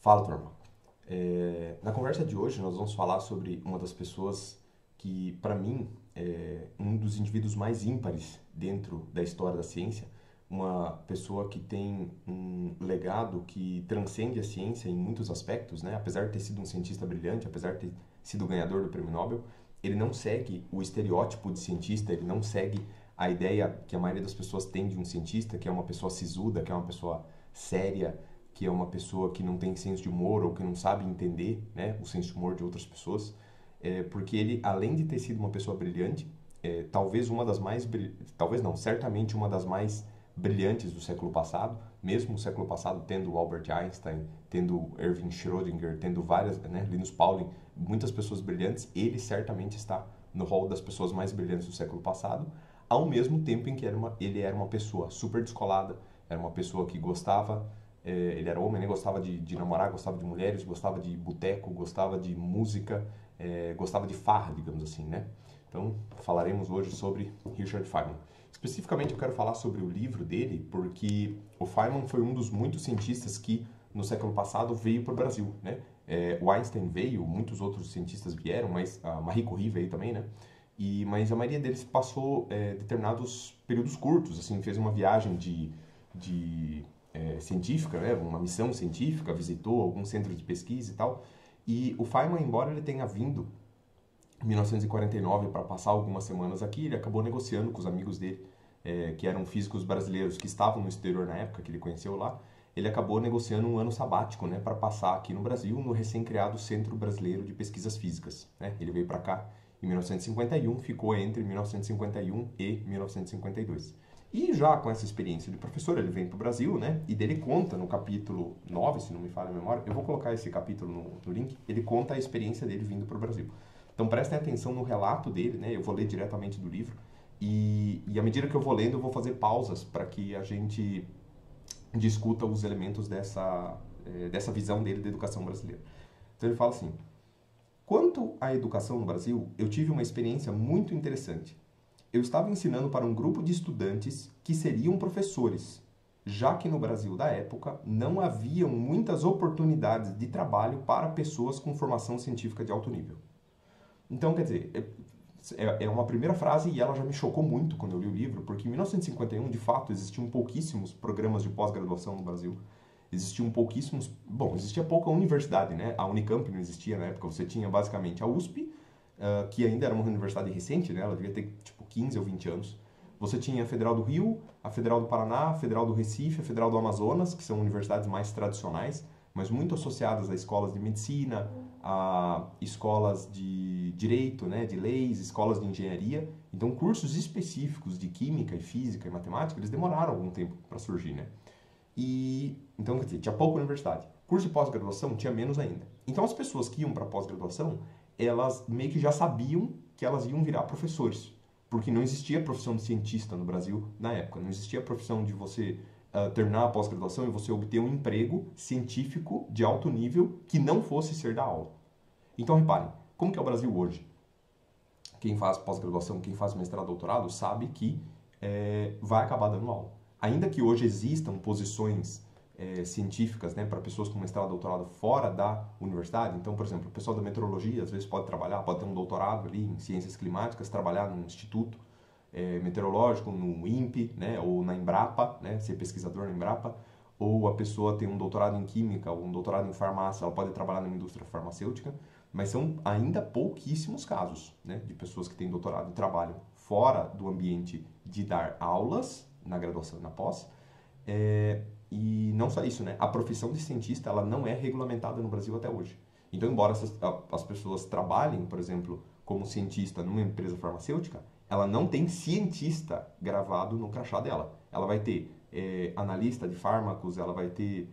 Fala, turma. Na conversa de hoje, nós vamos falar sobre uma das pessoas que, para mim, é um dos indivíduos mais ímpares dentro da história da ciência, uma pessoa que tem um legado que transcende a ciência em muitos aspectos, né? Apesar de ter sido um cientista brilhante, apesar de ter sido ganhador do Prêmio Nobel, ele não segue o estereótipo de cientista, ele não segue a ideia que a maioria das pessoas tem de um cientista, que é uma pessoa sisuda, que é uma pessoa séria, que é uma pessoa que não tem senso de humor ou que não sabe entender, né, o senso de humor de outras pessoas, porque ele, além de ter sido uma pessoa brilhante, talvez uma das mais, talvez não, certamente uma das mais brilhantes do século passado, mesmo o século passado tendo Albert Einstein, tendo Erwin Schrödinger, tendo várias, né, Linus Pauling, muitas pessoas brilhantes, ele certamente está no rol das pessoas mais brilhantes do século passado, ao mesmo tempo em que ele era uma pessoa super descolada, era uma pessoa que gostava, ele era homem, né? Gostava de namorar, gostava de mulheres, gostava de boteco, gostava de música, gostava de farra, digamos assim, né? Então, falaremos hoje sobre Richard Feynman. Especificamente, eu quero falar sobre o livro dele, porque o Feynman foi um dos muitos cientistas que, no século passado, veio para o Brasil, né? O Einstein veio, muitos outros cientistas vieram, mas a Marie Curie veio também, né? Mas a maioria deles passou determinados períodos curtos, assim, fez uma viagem de científica, né? Uma missão científica, visitou algum centro de pesquisa e tal. E o Feynman, embora ele tenha vindo em 1949 para passar algumas semanas aqui, ele acabou negociando com os amigos dele, que eram físicos brasileiros que estavam no exterior na época, que ele conheceu lá. Ele acabou negociando um ano sabático, né, para passar aqui no Brasil, no recém-criado Centro Brasileiro de Pesquisas Físicas, né? Ele veio para cá em 1951, ficou entre 1951 e 1952. E já com essa experiência de professor, ele vem para o Brasil, né? E dele conta no capítulo 9, se não me falha a memória, eu vou colocar esse capítulo no link, ele conta a experiência dele vindo para o Brasil. Então prestem atenção no relato dele, né? Eu vou ler diretamente do livro. E à medida que eu vou lendo, eu vou fazer pausas para que a gente discuta os elementos dessa visão dele da educação brasileira. Então ele fala assim: quanto à educação no Brasil, eu tive uma experiência muito interessante. Eu estava ensinando para um grupo de estudantes que seriam professores, já que no Brasil da época não haviam muitas oportunidades de trabalho para pessoas com formação científica de alto nível. Então, quer dizer, é uma primeira frase e ela já me chocou muito quando eu li o livro, porque em 1951, de fato, existiam pouquíssimos programas de pós-graduação no Brasil. Existiam pouquíssimos... Bom, existia pouca universidade, né? A Unicamp não existia na época. Você tinha basicamente a USP, que ainda era uma universidade recente, né? Ela devia ter tipo 15 ou 20 anos. Você tinha a Federal do Rio, a Federal do Paraná, a Federal do Recife, a Federal do Amazonas, que são universidades mais tradicionais, mas muito associadas a escolas de medicina, a escolas de direito, né, de leis, escolas de engenharia. Então, cursos específicos de química e física e matemática, eles demoraram algum tempo para surgir, né? Então, quer dizer, tinha pouca universidade. Curso de pós-graduação tinha menos ainda. Então, as pessoas que iam para pós-graduação, elas meio que já sabiam que elas iam virar professores, porque não existia profissão de cientista no Brasil na época. Não existia a profissão de você terminar a pós-graduação e você obter um emprego científico de alto nível que não fosse ser da aula. Então, reparem, como que é o Brasil hoje? Quem faz pós-graduação, quem faz mestrado, doutorado, sabe que vai acabar dando aula. Ainda que hoje existam posições científicas, né, para pessoas com mestrado, doutorado fora da universidade. Então, por exemplo, o pessoal da meteorologia às vezes pode trabalhar, pode ter um doutorado ali em ciências climáticas, trabalhar num instituto meteorológico, no INPE, né, ou na Embrapa, né, ser pesquisador na Embrapa, ou a pessoa tem um doutorado em química ou um doutorado em farmácia, ela pode trabalhar na indústria farmacêutica, mas são ainda pouquíssimos casos, né, de pessoas que têm doutorado e trabalham fora do ambiente de dar aulas na graduação e na pós. E não só isso, né, a profissão de cientista ela não é regulamentada no Brasil até hoje. Então, embora as pessoas trabalhem, por exemplo, como cientista numa empresa farmacêutica, ela não tem cientista gravado no crachá dela. Ela vai ter analista de fármacos, ela vai ter,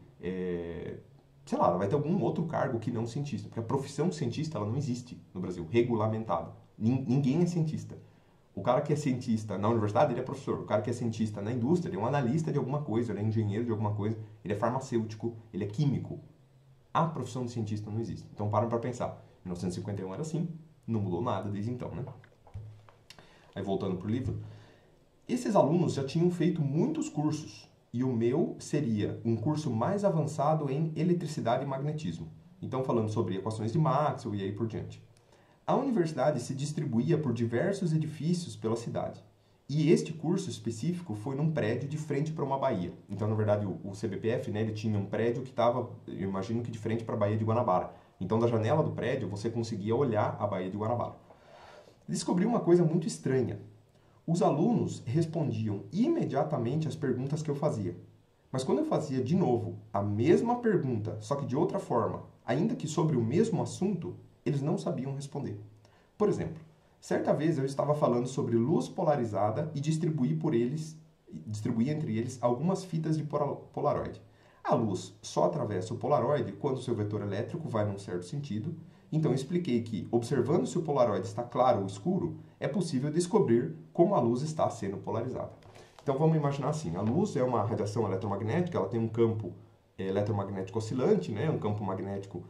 sei lá, ela vai ter algum outro cargo que não cientista. Porque a profissão de cientista ela não existe no Brasil, regulamentada. Ninguém é cientista. O cara que é cientista na universidade, ele é professor. O cara que é cientista na indústria, ele é um analista de alguma coisa, ele é engenheiro de alguma coisa, ele é farmacêutico, ele é químico. A profissão de cientista não existe. Então, param para pensar. 1951 era assim, não mudou nada desde então, né? Aí, voltando para o livro, esses alunos já tinham feito muitos cursos e o meu seria um curso mais avançado em eletricidade e magnetismo. Então, falando sobre equações de Maxwell e aí por diante. A universidade se distribuía por diversos edifícios pela cidade. E este curso específico foi num prédio de frente para uma baía. Então, na verdade, o CBPF, né, ele tinha um prédio que estava, eu imagino que de frente para a Baía de Guanabara. Então, da janela do prédio, você conseguia olhar a Baía de Guanabara. Descobri uma coisa muito estranha. Os alunos respondiam imediatamente às perguntas que eu fazia. Mas quando eu fazia de novo a mesma pergunta, só que de outra forma, ainda que sobre o mesmo assunto, eles não sabiam responder. Por exemplo, certa vez eu estava falando sobre luz polarizada e distribuí entre eles algumas fitas de Polaroid. A luz só atravessa o Polaroid quando seu vetor elétrico vai num certo sentido. Então eu expliquei que, observando se o Polaroid está claro ou escuro, é possível descobrir como a luz está sendo polarizada. Então vamos imaginar assim, a luz é uma radiação eletromagnética, ela tem um campo eletromagnético oscilante, né? Um campo magnético,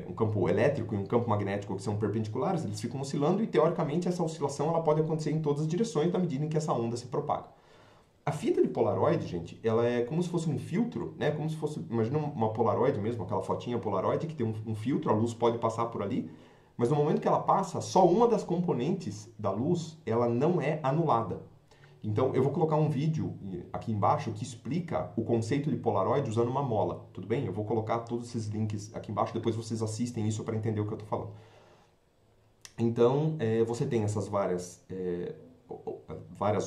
um campo elétrico e um campo magnético que são perpendiculares, eles ficam oscilando e teoricamente essa oscilação ela pode acontecer em todas as direções na medida em que essa onda se propaga. A fita de Polaroid, gente, ela é como se fosse um filtro, né? Como se fosse, imagina uma Polaroid mesmo, aquela fotinha Polaroid que tem um filtro, a luz pode passar por ali, mas no momento que ela passa, só uma das componentes da luz, ela não é anulada. Então, eu vou colocar um vídeo aqui embaixo que explica o conceito de Polaroid usando uma mola, tudo bem? Eu vou colocar todos esses links aqui embaixo, depois vocês assistem isso para entender o que eu estou falando. Então, você tem essas várias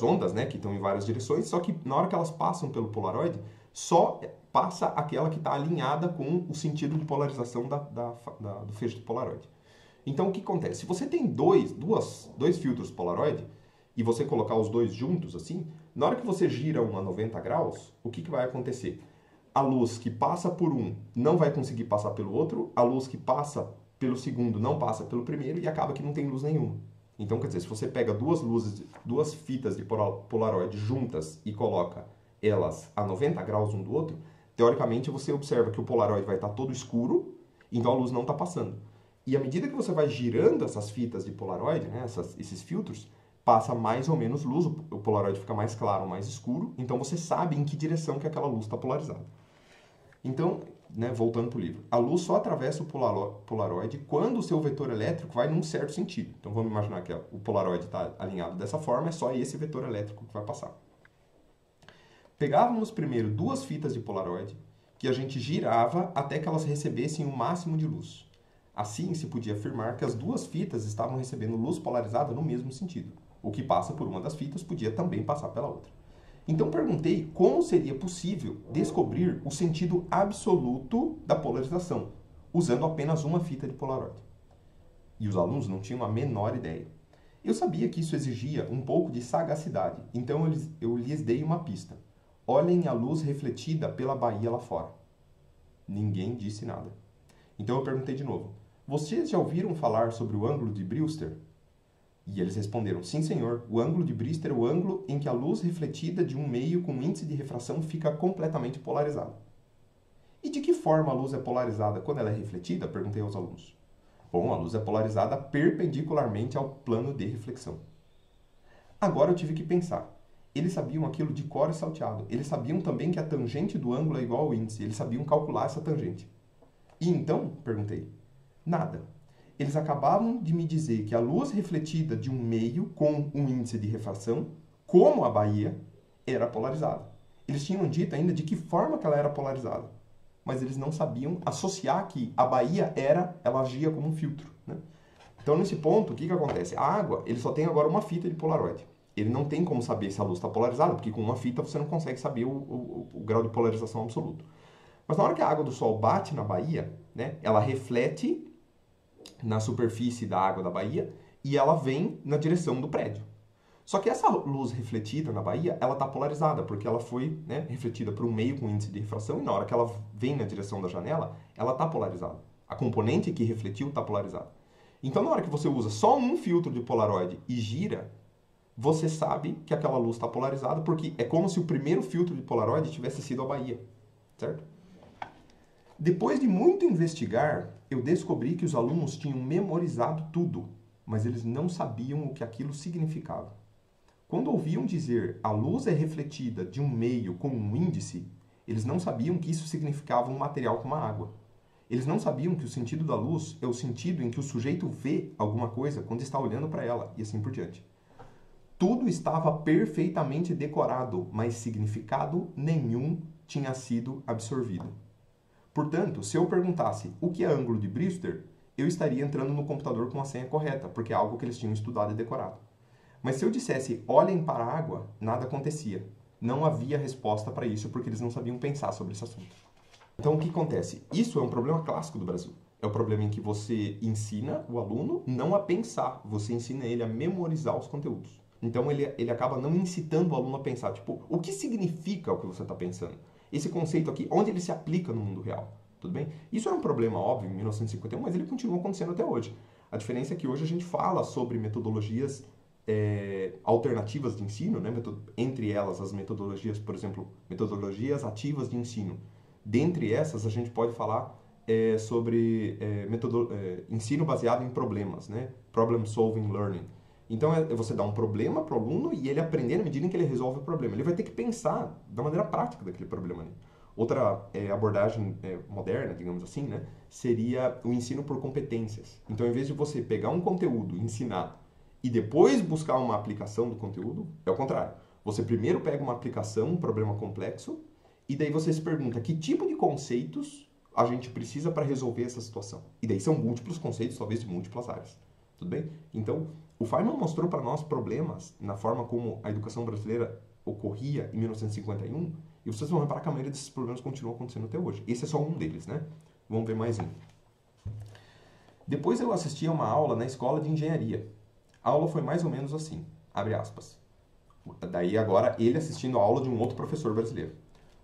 ondas, né, que estão em várias direções, só que na hora que elas passam pelo Polaroid, só passa aquela que está alinhada com o sentido de polarização do feixe do Polaroid. Então, o que acontece? Se você tem dois filtros Polaroid, e você colocar os dois juntos, assim, na hora que você gira um a 90 graus, o que vai acontecer? A luz que passa por um não vai conseguir passar pelo outro, a luz que passa pelo segundo não passa pelo primeiro e acaba que não tem luz nenhuma. Então, quer dizer, se você pega duas fitas de Polaroid juntas e coloca elas a 90 graus um do outro, teoricamente você observa que o Polaroid vai estar todo escuro, então a luz não está passando. E à medida que você vai girando essas fitas de Polaroid, né, esses filtros, passa mais ou menos luz, o Polaroid fica mais claro ou mais escuro, então você sabe em que direção que aquela luz está polarizada. Então, né, voltando para o livro, a luz só atravessa o Polaroid quando o seu vetor elétrico vai num certo sentido. Então vamos imaginar que o Polaroid está alinhado dessa forma, é só esse vetor elétrico que vai passar. Pegávamos primeiro duas fitas de Polaroid, que a gente girava até que elas recebessem o máximo de luz. Assim, se podia afirmar que as duas fitas estavam recebendo luz polarizada no mesmo sentido. O que passa por uma das fitas podia também passar pela outra. Então perguntei como seria possível descobrir o sentido absoluto da polarização, usando apenas uma fita de Polaroid. E os alunos não tinham a menor ideia. Eu sabia que isso exigia um pouco de sagacidade, então eu lhes dei uma pista. Olhem a luz refletida pela baía lá fora. Ninguém disse nada. Então eu perguntei de novo. Vocês já ouviram falar sobre o ângulo de Brewster? E eles responderam, sim senhor, o ângulo de Brewster é o ângulo em que a luz refletida de um meio com índice de refração fica completamente polarizada. E de que forma a luz é polarizada quando ela é refletida? Perguntei aos alunos. Bom, a luz é polarizada perpendicularmente ao plano de reflexão. Agora eu tive que pensar. Eles sabiam aquilo de cor e salteado. Eles sabiam também que a tangente do ângulo é igual ao índice. Eles sabiam calcular essa tangente. E então? Perguntei. Nada. Eles acabavam de me dizer que a luz refletida de um meio com um índice de refração, como a baía, era polarizada. Eles tinham dito ainda de que forma que ela era polarizada, mas eles não sabiam associar que a baía ela agia como um filtro, né? Então, nesse ponto, o que acontece? A água, ele só tem agora uma fita de Polaroid. Ele não tem como saber se a luz está polarizada, porque com uma fita você não consegue saber o grau de polarização absoluto. Mas na hora que a água do sol bate na baía, né, ela reflete na superfície da água da baía e ela vem na direção do prédio. Só que essa luz refletida na baía, ela está polarizada, porque ela foi, né, refletida por um meio com índice de refração e na hora que ela vem na direção da janela, ela está polarizada. A componente que refletiu está polarizada. Então, na hora que você usa só um filtro de Polaroid e gira, você sabe que aquela luz está polarizada, porque é como se o primeiro filtro de Polaroid tivesse sido a baía, certo? Depois de muito investigar, eu descobri que os alunos tinham memorizado tudo, mas eles não sabiam o que aquilo significava. Quando ouviam dizer a luz é refletida de um meio com um índice, eles não sabiam que isso significava um material como a água. Eles não sabiam que o sentido da luz é o sentido em que o sujeito vê alguma coisa quando está olhando para ela, e assim por diante. Tudo estava perfeitamente decorado, mas significado nenhum tinha sido absorvido. Portanto, se eu perguntasse o que é ângulo de Brewster, eu estaria entrando no computador com a senha correta, porque é algo que eles tinham estudado e decorado. Mas se eu dissesse olhem para a água, nada acontecia. Não havia resposta para isso, porque eles não sabiam pensar sobre esse assunto. Então, o que acontece? Isso é um problema clássico do Brasil. É o problema em que você ensina o aluno não a pensar, você ensina ele a memorizar os conteúdos. Então, ele acaba não incitando o aluno a pensar, tipo, o que significa o que você está pensando? Esse conceito aqui, onde ele se aplica no mundo real? Tudo bem? Isso era um problema óbvio em 1951, mas ele continua acontecendo até hoje. A diferença é que hoje a gente fala sobre metodologias alternativas de ensino, né? Entre elas as metodologias, por exemplo, metodologias ativas de ensino. Dentre essas, a gente pode falar sobre ensino baseado em problemas, né? Problem Solving Learning. Então, você dá um problema para o aluno e ele aprender na medida em que ele resolve o problema. Ele vai ter que pensar da maneira prática daquele problema. Né? Outra abordagem moderna, digamos assim, né? Seria o ensino por competências. Então, em vez de você pegar um conteúdo, ensinar e depois buscar uma aplicação do conteúdo, é o contrário. Você primeiro pega uma aplicação, um problema complexo, e daí você se pergunta que tipo de conceitos a gente precisa para resolver essa situação. E daí são múltiplos conceitos, talvez de múltiplas áreas. Tudo bem? Então, o Feynman mostrou para nós problemas na forma como a educação brasileira ocorria em 1951, e vocês vão reparar que a maioria desses problemas continuam acontecendo até hoje. Esse é só um deles, né? Vamos ver mais um. Depois eu assisti a uma aula na escola de engenharia. A aula foi mais ou menos assim, abre aspas. Daí agora ele assistindo a aula de um outro professor brasileiro.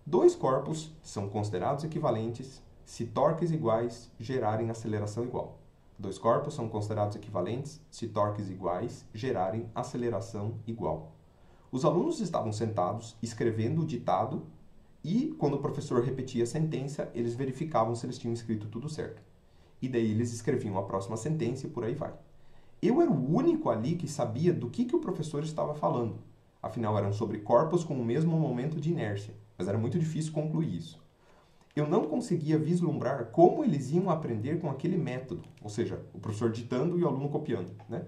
Dois corpos são considerados equivalentes se torques iguais gerarem aceleração igual. Dois corpos são considerados equivalentes se torques iguais gerarem aceleração igual. Os alunos estavam sentados escrevendo o ditado e, quando o professor repetia a sentença, eles verificavam se eles tinham escrito tudo certo. E daí eles escreviam a próxima sentença e por aí vai. Eu era o único ali que sabia do que o professor estava falando. Afinal, eram sobre corpos com o mesmo momento de inércia, mas era muito difícil concluir isso. Eu não conseguia vislumbrar como eles iam aprender com aquele método, ou seja, o professor ditando e o aluno copiando, né?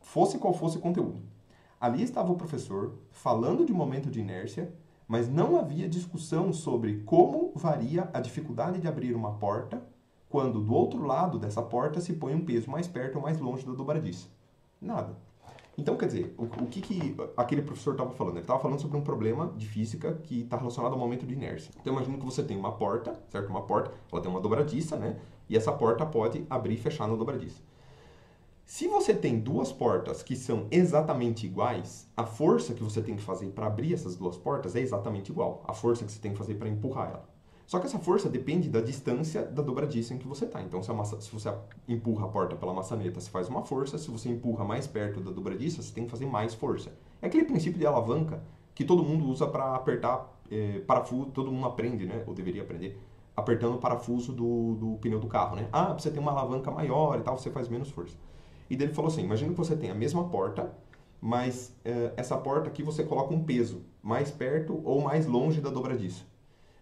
Fosse qual fosse o conteúdo. Ali estava o professor falando de momento de inércia, mas não havia discussão sobre como varia a dificuldade de abrir uma porta quando do outro lado dessa porta se põe um peso mais perto ou mais longe da dobradiça. Nada. Então, quer dizer, o que aquele professor estava falando? Ele estava falando sobre um problema de física que está relacionado ao momento de inércia. Então, imagina que você tem uma porta, certo? Uma porta, ela tem uma dobradiça, né? E essa porta pode abrir e fechar na dobradiça. Se você tem duas portas que são exatamente iguais, a força que você tem que fazer para abrir essas duas portas é exatamente igual. A força que você tem que fazer para empurrar ela. Só que essa força depende da distância da dobradiça em que você está. Então, se você empurra a porta pela maçaneta, você faz uma força. Se você empurra mais perto da dobradiça, você tem que fazer mais força. É aquele princípio de alavanca que todo mundo usa para apertar parafuso. Todo mundo aprende, né? Ou deveria aprender, apertando o parafuso do pneu do carro, né? Ah, você tem uma alavanca maior e tal, você faz menos força. E daí ele falou assim, imagina que você tem a mesma porta, mas essa porta aqui você coloca um peso mais perto ou mais longe da dobradiça.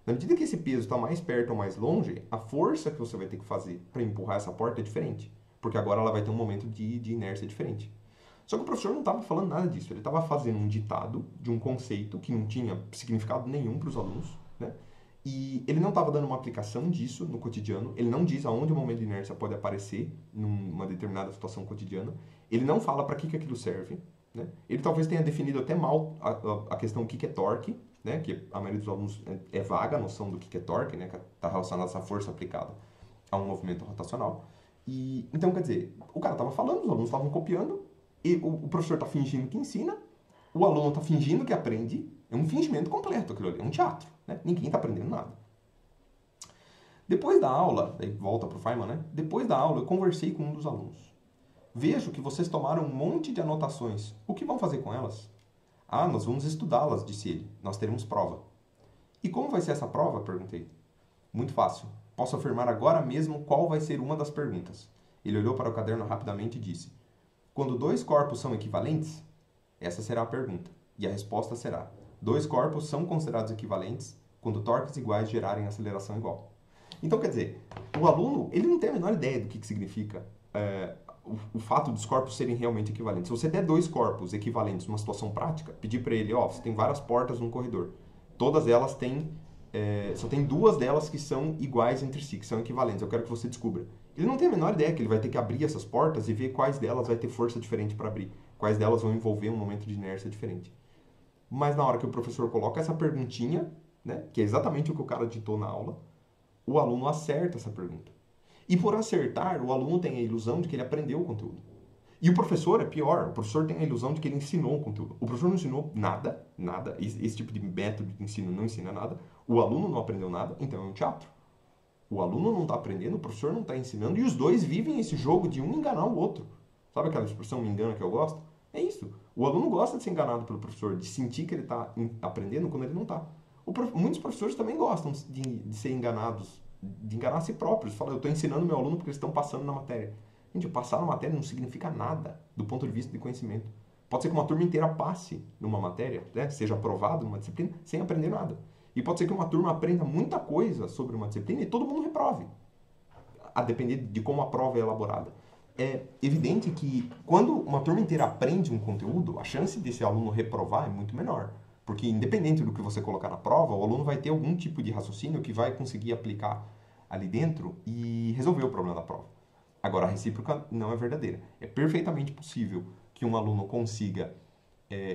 Na medida que esse peso está mais perto ou mais longe, a força que você vai ter que fazer para empurrar essa porta é diferente. Porque agora ela vai ter um momento de inércia diferente. Só que o professor não estava falando nada disso. Ele estava fazendo um ditado de um conceito que não tinha significado nenhum para os alunos. Né? E ele não estava dando uma aplicação disso no cotidiano. Ele não diz aonde o momento de inércia pode aparecer numa determinada situação cotidiana. Ele não fala para que aquilo serve. Né? Ele talvez tenha definido até mal a questão do que é torque. Né, que a maioria dos alunos é vaga a noção do que é torque, né, que está relacionado a essa força aplicada a um movimento rotacional. E, então, quer dizer, o cara estava falando, os alunos estavam copiando, e o professor está fingindo que ensina, o aluno está fingindo que aprende, é um fingimento completo aquilo ali, é um teatro. Né? Ninguém está aprendendo nada. Depois da aula, daí volta para o Feynman, né? Depois da aula eu conversei com um dos alunos. Vejo que vocês tomaram um monte de anotações. O que vão fazer com elas? Ah, nós vamos estudá-las, disse ele. Nós teremos prova. E como vai ser essa prova? Perguntei. Muito fácil. Posso afirmar agora mesmo qual vai ser uma das perguntas. Ele olhou para o caderno rapidamente e disse: quando dois corpos são equivalentes, Essa será a pergunta. E a resposta será: dois corpos são considerados equivalentes quando torques iguais gerarem aceleração igual. Então, quer dizer, o aluno ele não tem a menor ideia do que significa o fato dos corpos serem realmente equivalentes. Se você der dois corpos equivalentes numa situação prática, pedir para ele, ó, você tem várias portas num corredor. Todas elas têm, só tem duas delas que são iguais entre si, que são equivalentes. Eu quero que você descubra. Ele não tem a menor ideia que ele vai ter que abrir essas portas e ver quais delas vai ter força diferente para abrir, quais delas vão envolver um momento de inércia diferente. Mas na hora que o professor coloca essa perguntinha, né, que é exatamente o que o cara ditou na aula, o aluno acerta essa pergunta. E por acertar, o aluno tem a ilusão de que ele aprendeu o conteúdo. E o professor é pior, o professor tem a ilusão de que ele ensinou o conteúdo. O professor não ensinou nada, esse tipo de método de ensino não ensina nada, o aluno não aprendeu nada, então é um teatro. O aluno não está aprendendo, o professor não está ensinando, e os dois vivem esse jogo de um enganar o outro. Sabe aquela expressão me engana que eu gosto? É isso. O aluno gosta de ser enganado pelo professor, de sentir que ele está aprendendo quando ele não está. Muitos professores também gostam de ser enganados, de enganar a si próprios. Fala, eu estou ensinando meu aluno porque eles estão passando na matéria. Gente, passar na matéria não significa nada do ponto de vista de conhecimento. Pode ser que uma turma inteira passe numa matéria, né, seja aprovado numa disciplina, sem aprender nada. E pode ser que uma turma aprenda muita coisa sobre uma disciplina e todo mundo reprove, a depender de como a prova é elaborada. É evidente que quando uma turma inteira aprende um conteúdo, a chance desse aluno reprovar é muito menor. Porque independente do que você colocar na prova, o aluno vai ter algum tipo de raciocínio que vai conseguir aplicar ali dentro e resolver o problema da prova. Agora, a recíproca não é verdadeira. É perfeitamente possível que um aluno consiga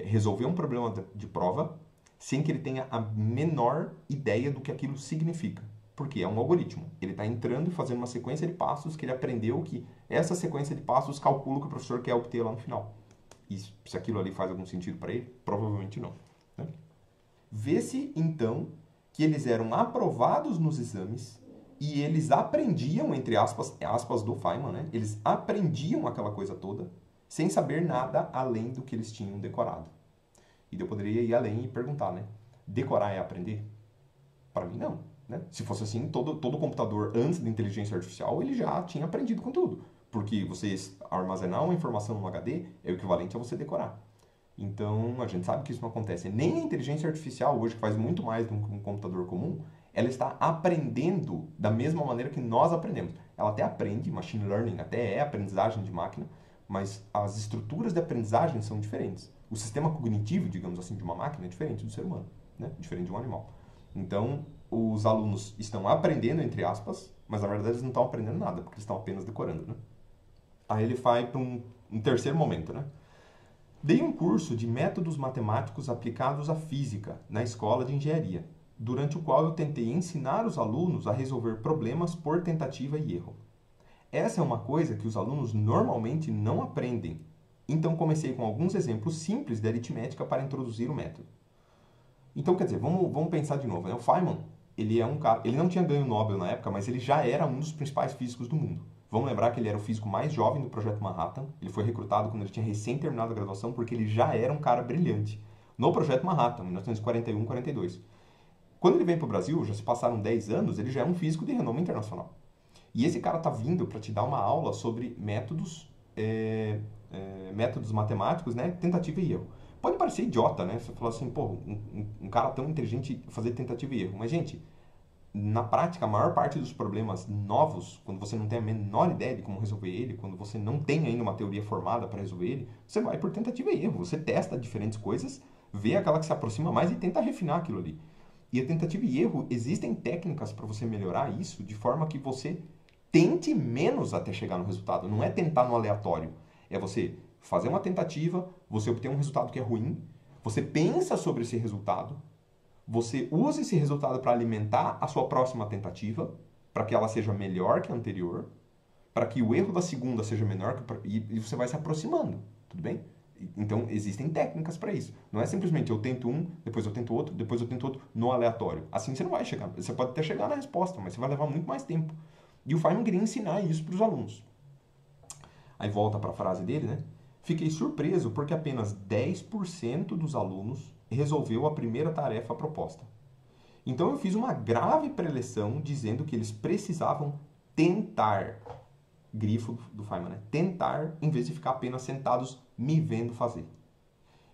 resolver um problema de prova sem que ele tenha a menor ideia do que aquilo significa. Porque é um algoritmo. Ele está entrando e fazendo uma sequência de passos que ele aprendeu que essa sequência de passos calcula o que o professor quer obter lá no final. E se aquilo ali faz algum sentido para ele? Provavelmente não. Né? Vê-se, então, que eles eram aprovados nos exames e eles aprendiam, entre aspas do Feynman, né? Eles aprendiam aquela coisa toda sem saber nada além do que eles tinham decorado. E eu poderia ir além e perguntar, né? Decorar é aprender? Para mim, não. Né? Se fosse assim, todo computador, antes da inteligência artificial, ele já tinha aprendido com tudo. Porque você armazenar uma informação no HD é o equivalente a você decorar. Então, a gente sabe que isso não acontece. Nem a inteligência artificial, hoje, que faz muito mais do que um computador comum, ela está aprendendo da mesma maneira que nós aprendemos. Ela até aprende, machine learning até é aprendizagem de máquina, mas as estruturas de aprendizagem são diferentes. O sistema cognitivo, digamos assim, de uma máquina é diferente do ser humano, né? Diferente de um animal. Então, os alunos estão aprendendo, entre aspas, mas na verdade eles não estão aprendendo nada, porque eles estão apenas decorando, né? Aí ele vai para um terceiro momento, né? Dei um curso de métodos matemáticos aplicados à física na escola de engenharia, durante o qual eu tentei ensinar os alunos a resolver problemas por tentativa e erro. Essa é uma coisa que os alunos normalmente não aprendem. Então comecei com alguns exemplos simples de aritmética para introduzir o método. Então, quer dizer, vamos pensar de novo, né? O Feynman, ele é um cara, ele não tinha ganho Nobel na época, mas ele já era um dos principais físicos do mundo. Vamos lembrar que ele era o físico mais jovem do Projeto Manhattan. Ele foi recrutado quando ele tinha recém terminado a graduação porque ele já era um cara brilhante no Projeto Manhattan, em 1941, 42. Quando ele vem para o Brasil, já se passaram 10 anos, ele já é um físico de renome internacional. E esse cara tá vindo para te dar uma aula sobre métodos matemáticos, né? Tentativa e erro. Pode parecer idiota, né? Você fala assim, pô, um cara tão inteligente fazer tentativa e erro. Mas, gente, na prática, a maior parte dos problemas novos, quando você não tem a menor ideia de como resolver ele, quando você não tem ainda uma teoria formada para resolver ele, você vai por tentativa e erro. Você testa diferentes coisas, vê aquela que se aproxima mais e tenta refinar aquilo ali. E a tentativa e erro, existem técnicas para você melhorar isso de forma que você tente menos até chegar no resultado. Não é tentar no aleatório. É você fazer uma tentativa, você obter um resultado que é ruim, você pensa sobre esse resultado, você usa esse resultado para alimentar a sua próxima tentativa, para que ela seja melhor que a anterior, para que o erro da segunda seja menor, e você vai se aproximando, tudo bem? Então, existem técnicas para isso. Não é simplesmente eu tento um, depois eu tento outro, depois eu tento outro, no aleatório. Assim você não vai chegar. Você pode até chegar na resposta, mas você vai levar muito mais tempo. E o Feynman queria ensinar isso para os alunos. Aí volta para a frase dele, né? Fiquei surpreso porque apenas 10% dos alunos resolveu a primeira tarefa proposta. Então eu fiz uma grave preleção dizendo que eles precisavam tentar, grifo do Feynman, né? Tentar, em vez de ficar apenas sentados me vendo fazer.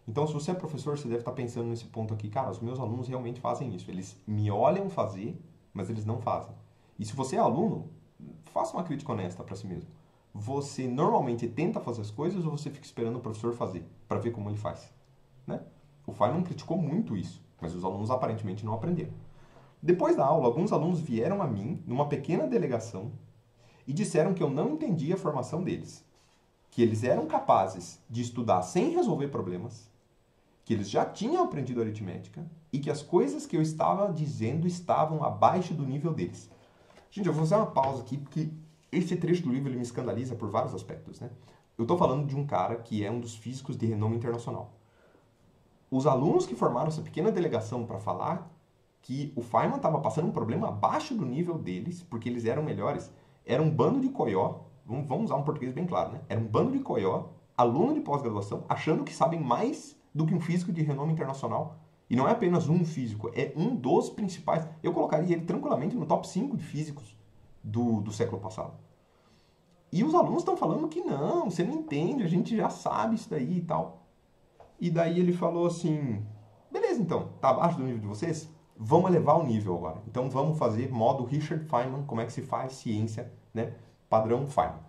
Então, se você é professor, você deve estar pensando nesse ponto aqui. Cara, os meus alunos realmente fazem isso. Eles me olham fazer, mas eles não fazem. E se você é aluno, faça uma crítica honesta para si mesmo. Você normalmente tenta fazer as coisas ou você fica esperando o professor fazer, para ver como ele faz? Né? O Feynman criticou muito isso, mas os alunos aparentemente não aprenderam. Depois da aula, alguns alunos vieram a mim, numa pequena delegação, e disseram que eu não entendia a formação deles. Que eles eram capazes de estudar sem resolver problemas, que eles já tinham aprendido aritmética e que as coisas que eu estava dizendo estavam abaixo do nível deles. Gente, eu vou fazer uma pausa aqui porque esse trecho do livro ele me escandaliza por vários aspectos, né? Eu estou falando de um cara que é um dos físicos de renome internacional. Os alunos que formaram essa pequena delegação para falar que o Feynman estava passando um problema abaixo do nível deles, porque eles eram melhores, era um bando de coió, vamos usar um português bem claro, né? Era um bando de coió, aluno de pós-graduação, achando que sabem mais do que um físico de renome internacional. E não é apenas um físico, é um dos principais. Eu colocaria ele tranquilamente no top 5 de físicos do século passado. E os alunos estão falando que não, você não entende, a gente já sabe isso daí e tal. E daí ele falou assim, beleza então, tá abaixo do nível de vocês? Vamos elevar o nível agora. Então vamos fazer modo Richard Feynman, como é que se faz ciência, né? Padrão Feynman.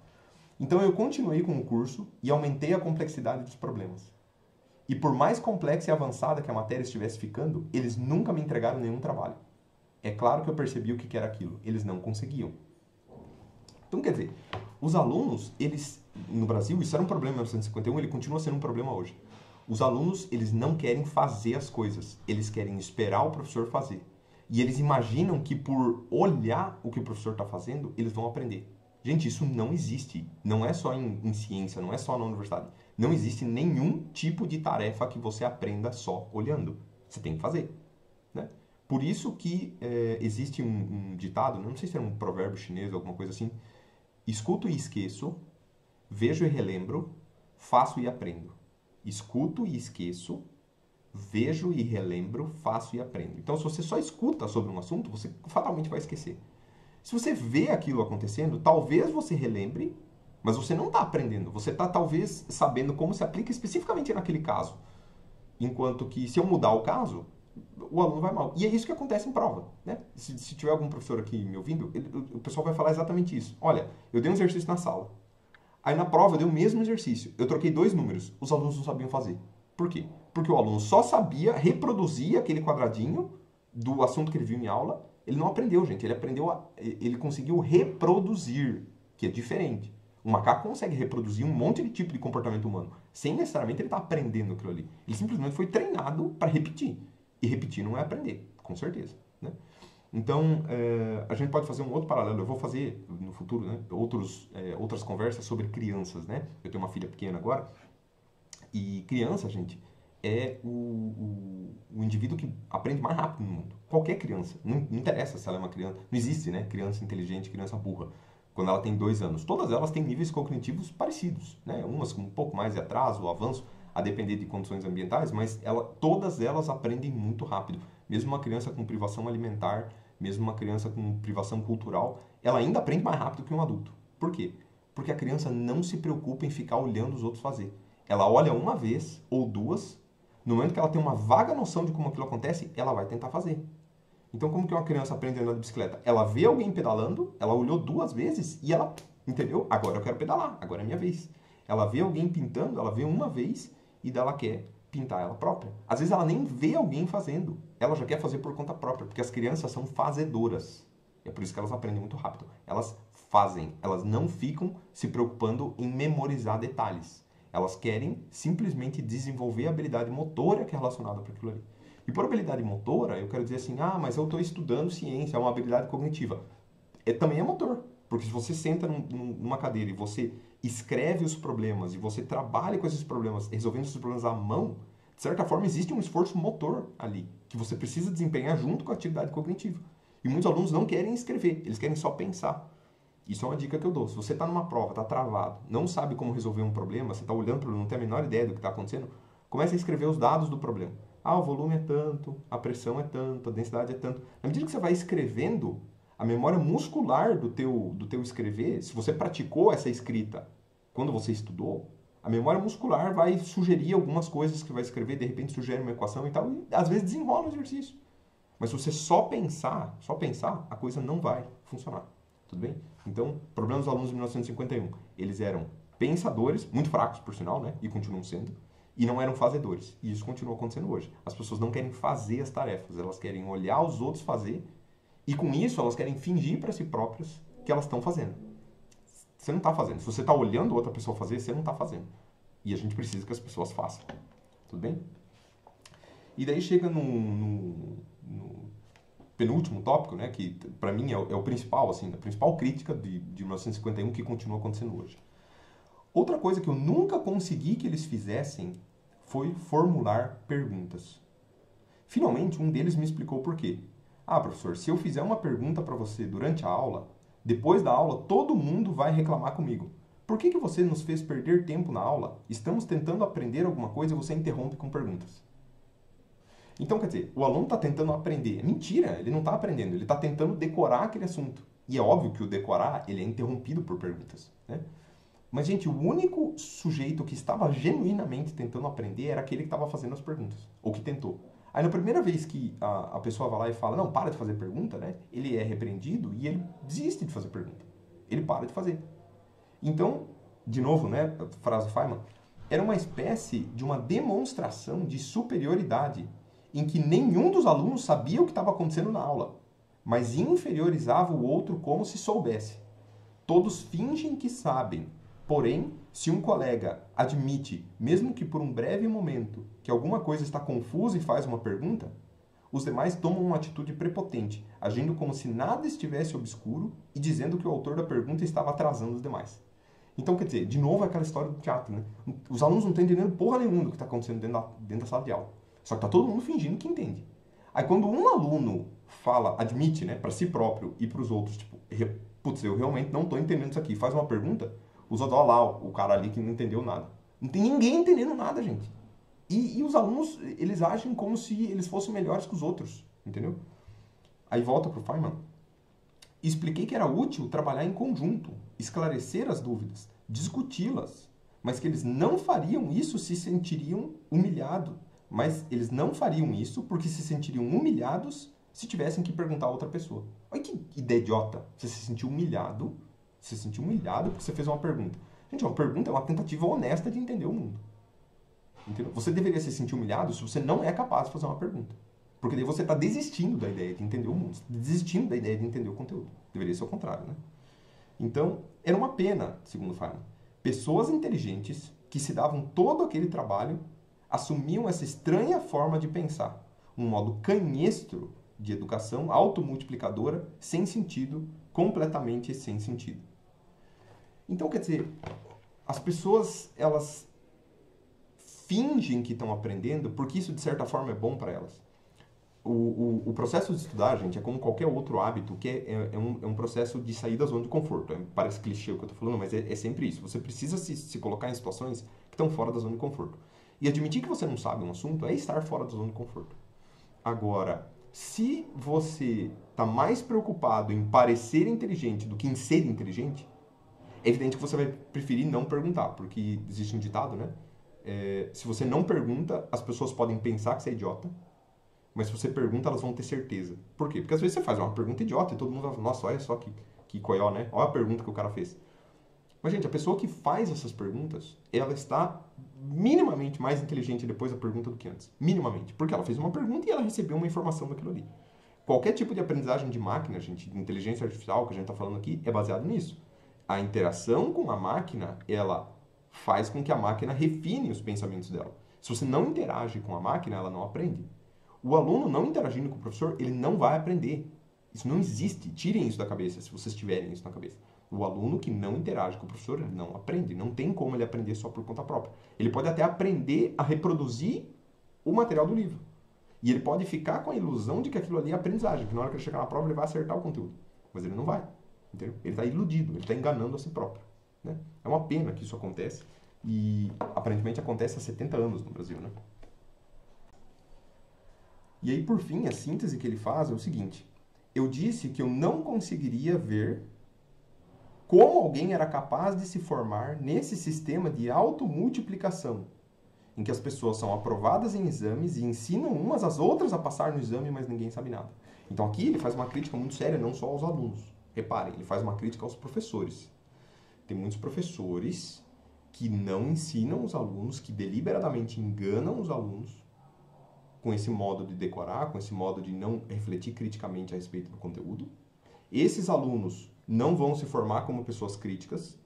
Então eu continuei com o curso e aumentei a complexidade dos problemas. E por mais complexa e avançada que a matéria estivesse ficando, eles nunca me entregaram nenhum trabalho. É claro que eu percebi o que era aquilo. Eles não conseguiam. Então, quer dizer, os alunos, eles, no Brasil, isso era um problema em 1951, ele continua sendo um problema hoje. Os alunos, eles não querem fazer as coisas, eles querem esperar o professor fazer. E eles imaginam que por olhar o que o professor está fazendo, eles vão aprender. Gente, isso não existe. Não é só em ciência, não é só na universidade. Não existe nenhum tipo de tarefa que você aprenda só olhando. Você tem que fazer. Né? Por isso que existe um ditado, não sei se era um provérbio chinês ou alguma coisa assim, escuto e esqueço, vejo e relembro, faço e aprendo. Escuto e esqueço, vejo e relembro, faço e aprendo. Então, se você só escuta sobre um assunto, você fatalmente vai esquecer. Se você vê aquilo acontecendo, talvez você relembre, mas você não está aprendendo. Você está, talvez, sabendo como se aplica especificamente naquele caso. Enquanto que, se eu mudar o caso, o aluno vai mal. E é isso que acontece em prova. Né? Se tiver algum professor aqui me ouvindo, o pessoal vai falar exatamente isso. Olha, eu dei um exercício na sala. Aí na prova eu dei o mesmo exercício. Eu troquei 2 números. Os alunos não sabiam fazer. Por quê? Porque o aluno só sabia reproduzir aquele quadradinho do assunto que ele viu em aula. Ele não aprendeu, gente. Ele conseguiu reproduzir, que é diferente. O macaco consegue reproduzir um monte de tipo de comportamento humano, sem necessariamente ele estar aprendendo aquilo ali. Ele simplesmente foi treinado para repetir. E repetir não é aprender, com certeza. Né? Então, a gente pode fazer um outro paralelo. Eu vou fazer, no futuro, né, outras conversas sobre crianças. Né? Eu tenho uma filha pequena agora. E criança, gente, é o indivíduo que aprende mais rápido no mundo. Qualquer criança. Não interessa se ela é uma criança. Não existe, né? Criança inteligente, criança burra. Quando ela tem 2 anos. Todas elas têm níveis cognitivos parecidos. Né? Umas com um pouco mais de atraso ou avanço, a depender de condições ambientais, mas todas elas aprendem muito rápido. Mesmo uma criança com privação alimentar, mesmo uma criança com privação cultural, ela ainda aprende mais rápido que um adulto. Por quê? Porque a criança não se preocupa em ficar olhando os outros fazer. Ela olha uma vez ou duas, no momento que ela tem uma vaga noção de como aquilo acontece, ela vai tentar fazer. Então, como que uma criança aprende a andar de bicicleta? Ela vê alguém pedalando, ela olhou 2 vezes e ela, entendeu? Agora eu quero pedalar, agora é minha vez. Ela vê alguém pintando, ela vê uma vez e daí ela quer pintar ela própria. Às vezes ela nem vê alguém fazendo, ela já quer fazer por conta própria, porque as crianças são fazedoras. É por isso que elas aprendem muito rápido. Elas fazem, elas não ficam se preocupando em memorizar detalhes. Elas querem simplesmente desenvolver a habilidade motora que é relacionada para aquilo ali. E por habilidade motora, eu quero dizer assim, mas eu estou estudando ciência, é uma habilidade cognitiva. Também é motor, porque se você senta numa cadeira e você escreve os problemas e você trabalha com esses problemas, resolvendo esses problemas à mão, de certa forma existe um esforço motor ali, que você precisa desempenhar junto com a atividade cognitiva. E muitos alunos não querem escrever, eles querem só pensar. Isso é uma dica que eu dou. Se você está numa prova, está travado, não sabe como resolver um problema, você está olhando para ele, não tem a menor ideia do que está acontecendo, comece a escrever os dados do problema. O volume é tanto, a pressão é tanto, a densidade é tanto. Na medida que você vai escrevendo, a memória muscular do teu escrever, se você praticou essa escrita quando você estudou, A memória muscular vai sugerir algumas coisas que vai escrever, de repente sugere uma equação e tal, e às vezes desenrola o exercício. Mas se você só pensar, a coisa não vai funcionar. Tudo bem? Então, problemas dos alunos de 1951. Eles eram pensadores, muito fracos, por sinal, né? E continuam sendo. E não eram fazedores. E isso continua acontecendo hoje. As pessoas não querem fazer as tarefas. Elas querem olhar os outros fazer. E com isso, elas querem fingir para si próprias que elas estão fazendo. Você não está fazendo. Se você está olhando outra pessoa fazer, você não está fazendo. E a gente precisa que as pessoas façam. Tudo bem? E daí chega no penúltimo tópico, né, que para mim é o principal, assim, a principal crítica de 1951 que continua acontecendo hoje. Outra coisa que eu nunca consegui que eles fizessem foi formular perguntas. Finalmente, um deles me explicou por quê. Ah, professor, se eu fizer uma pergunta para você durante a aula, depois da aula todo mundo vai reclamar comigo. Por que você nos fez perder tempo na aula? Estamos tentando aprender alguma coisa e você interrompe com perguntas. Então, quer dizer, o aluno está tentando aprender. É mentira, ele não está aprendendo, ele está tentando decorar aquele assunto. E é óbvio que o decorar, ele é interrompido por perguntas, né? Mas, gente, o único sujeito que estava genuinamente tentando aprender era aquele que estava fazendo as perguntas, ou que tentou. Aí, na primeira vez que a pessoa vai lá e fala, não, para de fazer pergunta, né? Ele é repreendido e ele desiste de fazer pergunta. Ele para de fazer. Então, de novo, né, a frase do Feynman, era uma espécie de uma demonstração de superioridade em que nenhum dos alunos sabia o que estava acontecendo na aula, mas inferiorizava o outro como se soubesse. Todos fingem que sabem, porém, se um colega admite, mesmo que por um breve momento, que alguma coisa está confusa e faz uma pergunta, os demais tomam uma atitude prepotente, agindo como se nada estivesse obscuro e dizendo que o autor da pergunta estava atrasando os demais. Então, quer dizer, de novo aquela história do teatro, né? Os alunos não estão entendendo porra nenhuma do que está acontecendo dentro da sala de aula. Só que tá todo mundo fingindo que entende. Aí quando um aluno fala, admite, né, para si próprio e para os outros, tipo, putz, eu realmente não estou entendendo isso aqui, faz uma pergunta, os outros, olha lá, o cara ali que não entendeu nada. Não tem ninguém entendendo nada, gente. E os alunos, eles agem como se eles fossem melhores que os outros, entendeu? Aí volta pro Feynman. Expliquei que era útil trabalhar em conjunto, esclarecer as dúvidas, discuti-las, mas que eles não fariam isso se sentiriam humilhados. Mas eles não fariam isso porque se sentiriam humilhados se tivessem que perguntar a outra pessoa. Olha que ideia idiota. Você se sentiu humilhado, porque você fez uma pergunta. Gente, uma pergunta é uma tentativa honesta de entender o mundo. Entendeu? Você deveria se sentir humilhado se você não é capaz de fazer uma pergunta. Porque daí você está desistindo da ideia de entender o mundo, desistindo da ideia de entender o conteúdo. Deveria ser o contrário, né? Então, era uma pena, segundo Feynman. Pessoas inteligentes que se davam todo aquele trabalho assumiam essa estranha forma de pensar, um modo canhestro de educação automultiplicadora, sem sentido, completamente sem sentido. Então, quer dizer, as pessoas, elas fingem que estão aprendendo porque isso, de certa forma, é bom para elas. O processo de estudar, gente, é como qualquer outro hábito, que é um processo de sair da zona de conforto. Parece clichê o que eu estou falando, mas é sempre isso. Você precisa se colocar em situações que estão fora da zona de conforto. E admitir que você não sabe um assunto é estar fora da zona de conforto. Agora, se você está mais preocupado em parecer inteligente do que em ser inteligente, é evidente que você vai preferir não perguntar, porque existe um ditado, né? Se você não pergunta, as pessoas podem pensar que você é idiota, mas se você pergunta, elas vão ter certeza. Por quê? Porque às vezes você faz uma pergunta idiota e todo mundo vai falar, nossa, olha só que coió, né? Olha a pergunta que o cara fez. Mas, gente, a pessoa que faz essas perguntas, ela está minimamente mais inteligente depois da pergunta do que antes. Minimamente. Porque ela fez uma pergunta e ela recebeu uma informação daquilo ali. Qualquer tipo de aprendizagem de máquina, gente, de inteligência artificial que a gente está falando aqui, é baseado nisso. A interação com a máquina, ela faz com que a máquina refine os pensamentos dela. Se você não interage com a máquina, ela não aprende. O aluno não interagindo com o professor, ele não vai aprender. Isso não existe. Tirem isso da cabeça, se vocês tiverem isso na cabeça. O aluno que não interage com o professor, ele não aprende. Não tem como ele aprender só por conta própria. Ele pode até aprender a reproduzir o material do livro. E ele pode ficar com a ilusão de que aquilo ali é aprendizagem, que na hora que ele chegar na prova ele vai acertar o conteúdo. Mas ele não vai. Entendeu? Ele está iludido, ele está enganando a si próprio. Né? É uma pena que isso acontece. E aparentemente acontece há 70 anos no Brasil. Né? E aí, por fim, a síntese que ele faz é o seguinte. Eu disse que eu não conseguiria ver Como alguém era capaz de se formar nesse sistema de automultiplicação, em que as pessoas são aprovadas em exames e ensinam umas às outras a passar no exame, mas ninguém sabe nada. Então aqui ele faz uma crítica muito séria, não só aos alunos. Reparem, ele faz uma crítica aos professores. Tem muitos professores que não ensinam os alunos, que deliberadamente enganam os alunos com esse modo de decorar, com esse modo de não refletir criticamente a respeito do conteúdo. Esses alunos não vão se formar como pessoas críticas,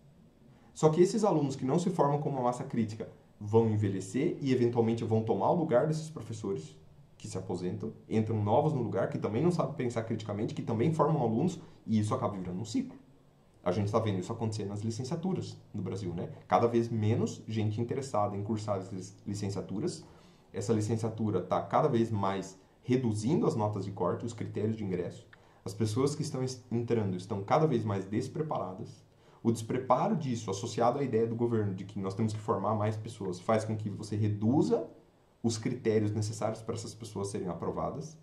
só que esses alunos que não se formam como uma massa crítica vão envelhecer e eventualmente vão tomar o lugar desses professores que se aposentam, entram novos no lugar, que também não sabem pensar criticamente, que também formam alunos, e isso acaba virando um ciclo. A gente está vendo isso acontecer nas licenciaturas no Brasil, né? Cada vez menos gente interessada em cursar as licenciaturas. Essa licenciatura está cada vez mais reduzindo as notas de corte, os critérios de ingresso. As pessoas que estão entrando estão cada vez mais despreparadas. O despreparo disso, associado à ideia do governo de que nós temos que formar mais pessoas, faz com que você reduza os critérios necessários para essas pessoas serem aprovadas,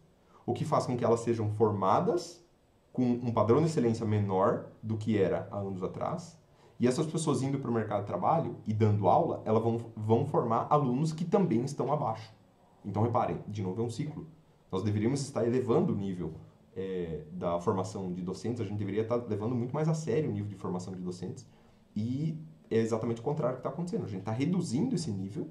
o que faz com que elas sejam formadas com um padrão de excelência menor do que era há anos atrás. E essas pessoas indo para o mercado de trabalho e dando aula, elas vão formar alunos que também estão abaixo. Então, reparem, de novo é um ciclo. Nós deveríamos estar elevando o nível da formação de docentes, a gente deveria estar levando muito mais a sério o nível de formação de docentes, e é exatamente o contrário que está acontecendo. A gente está reduzindo esse nível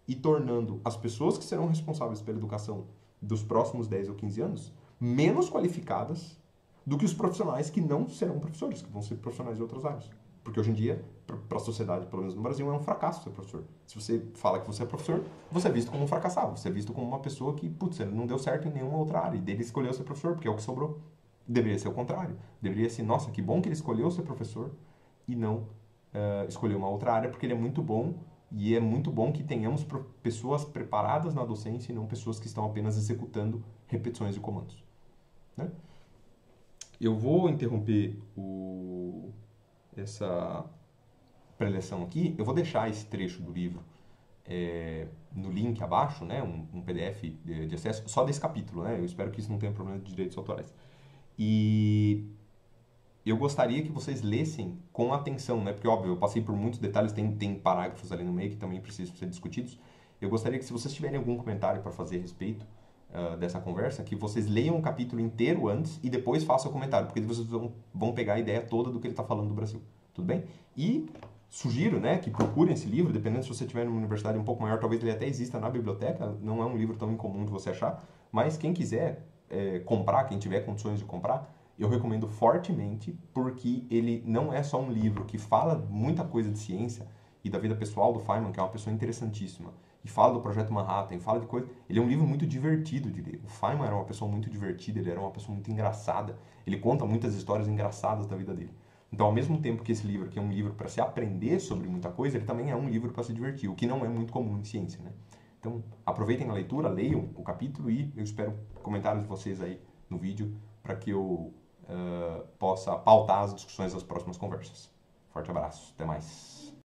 e tornando as pessoas que serão responsáveis pela educação dos próximos 10 ou 15 anos menos qualificadas do que os profissionais que não serão professores, que vão ser profissionais de outras áreas. Porque hoje em dia, para a sociedade, pelo menos no Brasil, é um fracasso ser professor. Se você fala que você é professor, você é visto como um fracassado. Você é visto como uma pessoa que, putz, ele não deu certo em nenhuma outra área. E dele escolheu ser professor, porque é o que sobrou. Deveria ser o contrário. Deveria ser, nossa, que bom que ele escolheu ser professor e não escolheu uma outra área, porque ele é muito bom. E é muito bom que tenhamos pessoas preparadas na docência e não pessoas que estão apenas executando repetições de comandos. Né? Eu vou interromper essa preleção aqui. Eu vou deixar esse trecho do livro no link abaixo, né, um PDF de acesso, só desse capítulo. Né? Eu espero que isso não tenha problema de direitos autorais. E eu gostaria que vocês lessem com atenção, né? Porque, óbvio, eu passei por muitos detalhes, tem parágrafos ali no meio que também precisam ser discutidos. Eu gostaria que, se vocês tiverem algum comentário para fazer a respeito dessa conversa, que vocês leiam o capítulo inteiro antes e depois façam o comentário, porque vocês vão pegar a ideia toda do que ele está falando do Brasil. Tudo bem? E sugiro, né, que procurem esse livro, dependendo se você estiver numa universidade um pouco maior, talvez ele até exista na biblioteca, não é um livro tão incomum de você achar, mas quem quiser comprar, quem tiver condições de comprar, eu recomendo fortemente, porque ele não é só um livro que fala muita coisa de ciência e da vida pessoal do Feynman, que é uma pessoa interessantíssima, e fala do Projeto Manhattan, e fala de coisa. Ele é um livro muito divertido de ler. O Feynman era uma pessoa muito divertida, ele era uma pessoa muito engraçada. Ele conta muitas histórias engraçadas da vida dele. Então, ao mesmo tempo que esse livro aqui é um livro para se aprender sobre muita coisa, ele também é um livro para se divertir, o que não é muito comum em ciência, né? Então, aproveitem a leitura, leiam o capítulo e eu espero comentários de vocês aí no vídeo para que eu possa pautar as discussões das próximas conversas. Forte abraço, até mais.